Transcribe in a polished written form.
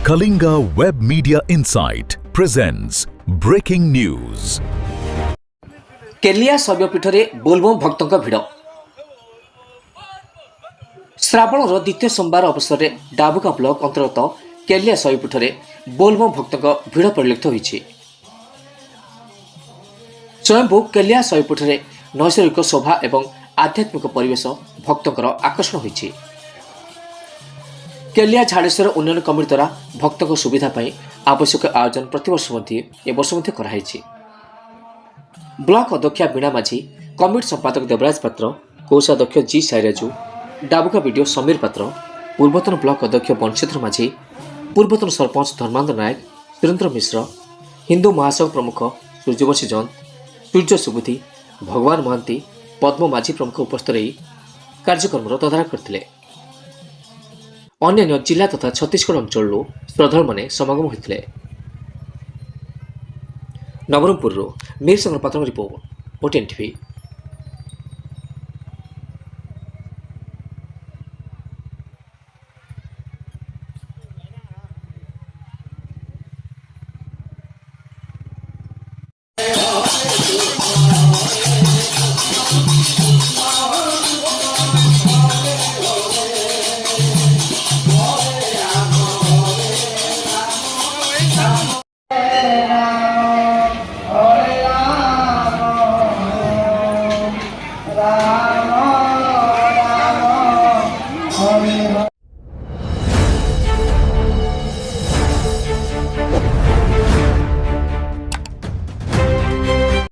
Kalinga Web Media Insight presents breaking news. केलिया शैवपीठरे बोलबम भक्तों भिड़ श्रावण द्वितीय सोमवार अवसर में डाबुका ब्लॉक अंतर्गत केलिया शैवपीठरे बोलबम भक्तों भिड़ परिलक्षित होइछि। स्वयंभू केलिया शैवपीठरे नैसर्गिक शोभा एवं आध्यात्मिक परिवेश भक्तों आकर्षण होइछि। केलिया झाड़ेश्वर उन्नयन कमिटी द्वारा भक्तों सुविधा पाई आवश्यक आयोजन प्रतिवर्ष वर्ष कराई। ब्लॉक अध्यक्षा बीणा माझी, कमिटी संपादक देवराज पात्र, कोषाध्यक्ष जी साईराजू, डाबुका वीडियो समीर पात्र, पूर्वतन ब्लॉक अध्यक्ष बंशीधर माझी, पूर्वतन सरपंच धर्मांध नायक, सुरेन्द्र मिश्र, हिंदू महासंघ प्रमुख सूर्यवंशी जन, सूर्य सुबुद्धि, भगवान महांती, पद्म माझी प्रमुख उपस्थित रही कार्यक्रम तदारख करते। अन्य जिला तथा छत्तीसगढ़ अंचल श्रद्धालु माने समागम होते। नवरंगपुर मीर संग्र पात्र रिपोर्ट ओटीएन टीवी। Ram